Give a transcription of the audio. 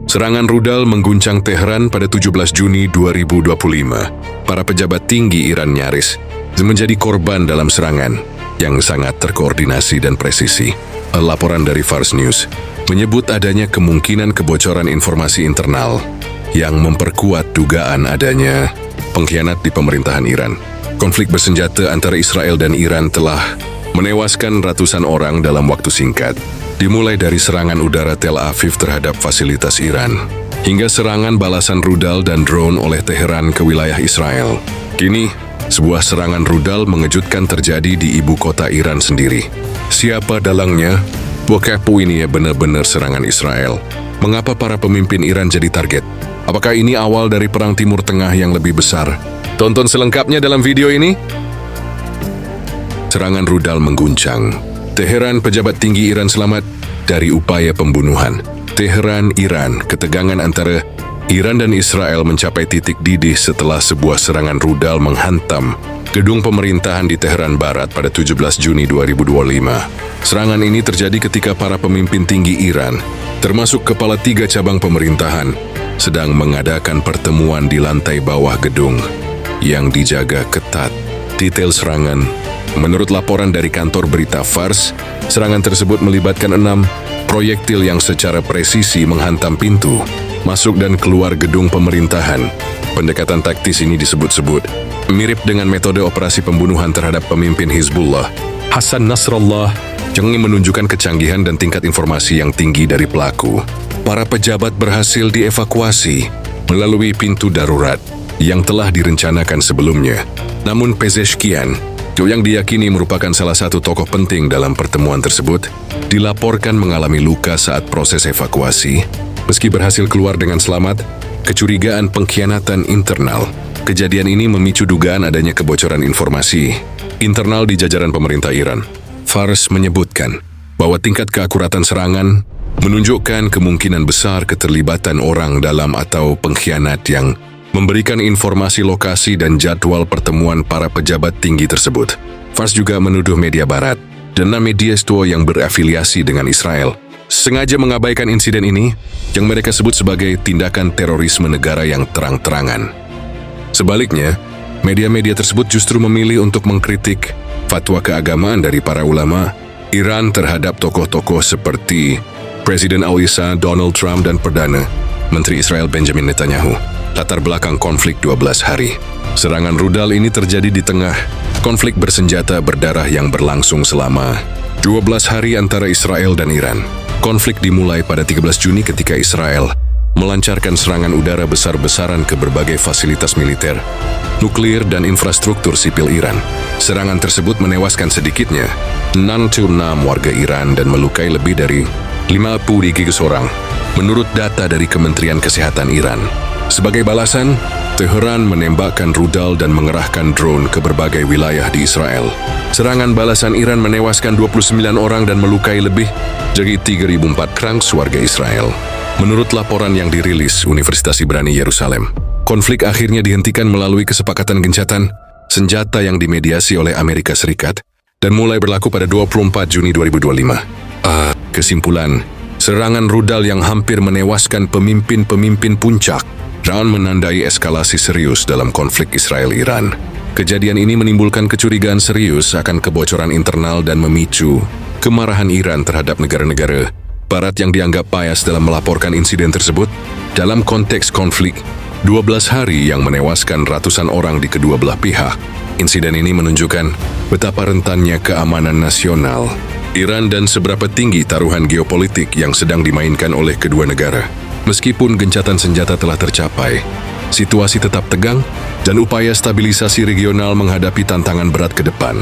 Serangan rudal mengguncang Teheran pada 17 Juni 2025. Para pejabat tinggi Iran nyaris menjadi korban dalam serangan yang sangat terkoordinasi dan presisi. Laporan dari Fars News menyebut adanya kemungkinan kebocoran informasi internal yang memperkuat dugaan adanya pengkhianat di pemerintahan Iran. Konflik bersenjata antara Israel dan Iran telah menewaskan ratusan orang dalam waktu singkat. Dimulai dari serangan udara Tel Aviv terhadap fasilitas Iran, hingga serangan balasan rudal dan drone oleh Teheran ke wilayah Israel. Kini, sebuah serangan rudal mengejutkan terjadi di ibu kota Iran sendiri. Siapa dalangnya? Kepo ini ya benar-benar serangan Israel. Mengapa para pemimpin Iran jadi target? Apakah ini awal dari perang Timur Tengah yang lebih besar? Tonton selengkapnya dalam video ini. Serangan rudal mengguncang Teheran, pejabat tinggi Iran selamat dari upaya pembunuhan. Teheran, Iran, ketegangan antara Iran dan Israel mencapai titik didih setelah sebuah serangan rudal menghantam gedung pemerintahan di Teheran Barat pada 17 Juni 2025. Serangan ini terjadi ketika para pemimpin tinggi Iran, termasuk kepala 3 cabang pemerintahan, sedang mengadakan pertemuan di lantai bawah gedung yang dijaga ketat. Detail serangan. Menurut laporan dari kantor berita Fars, serangan tersebut melibatkan 6 proyektil yang secara presisi menghantam pintu, masuk dan keluar gedung pemerintahan. Pendekatan taktis ini disebut-sebut mirip dengan metode operasi pembunuhan terhadap pemimpin Hizbullah, Hassan Nasrallah, yang menunjukkan kecanggihan dan tingkat informasi yang tinggi dari pelaku. Para pejabat berhasil dievakuasi melalui pintu darurat yang telah direncanakan sebelumnya. Namun Pezeshkian, yang diyakini merupakan salah satu tokoh penting dalam pertemuan tersebut, dilaporkan mengalami luka saat proses evakuasi. Meski berhasil keluar dengan selamat, kecurigaan pengkhianatan internal. Kejadian ini memicu dugaan adanya kebocoran informasi internal di jajaran pemerintah Iran. Fars menyebutkan bahwa tingkat keakuratan serangan menunjukkan kemungkinan besar keterlibatan orang dalam atau pengkhianat yang memberikan informasi lokasi dan jadwal pertemuan para pejabat tinggi tersebut. Fars juga menuduh media barat dan media yang berafiliasi dengan Israel sengaja mengabaikan insiden ini yang mereka sebut sebagai tindakan terorisme negara yang terang-terangan. Sebaliknya, media-media tersebut justru memilih untuk mengkritik fatwa keagamaan dari para ulama Iran terhadap tokoh-tokoh seperti Presiden Al-Isa, Donald Trump, dan Perdana Menteri Israel Benjamin Netanyahu. Latar belakang konflik 12 hari. Serangan rudal ini terjadi di tengah konflik bersenjata berdarah yang berlangsung selama 12 hari antara Israel dan Iran. Konflik dimulai pada 13 Juni ketika Israel melancarkan serangan udara besar-besaran ke berbagai fasilitas militer, nuklir, dan infrastruktur sipil Iran. Serangan tersebut menewaskan sedikitnya 6 warga Iran dan melukai lebih dari 53 orang, menurut data dari Kementerian Kesehatan Iran. Sebagai balasan, Teheran menembakkan rudal dan mengerahkan drone ke berbagai wilayah di Israel. Serangan balasan Iran menewaskan 29 orang dan melukai lebih dari 3.400 warga Israel. Menurut laporan yang dirilis Universitas Ibrani Yerusalem, konflik akhirnya dihentikan melalui kesepakatan gencatan senjata yang dimediasi oleh Amerika Serikat dan mulai berlaku pada 24 Juni 2025. Kesimpulan, serangan rudal yang hampir menewaskan pemimpin-pemimpin puncak dan menandai eskalasi serius dalam konflik Israel-Iran. Kejadian ini menimbulkan kecurigaan serius akan kebocoran internal dan memicu kemarahan Iran terhadap negara-negara Barat yang dianggap bias dalam melaporkan insiden tersebut. Dalam konteks konflik 12 hari yang menewaskan ratusan orang di kedua belah pihak, insiden ini menunjukkan betapa rentannya keamanan nasional Iran dan seberapa tinggi taruhan geopolitik yang sedang dimainkan oleh kedua negara. Meskipun gencatan senjata telah tercapai, situasi tetap tegang dan upaya stabilisasi regional menghadapi tantangan berat ke depan.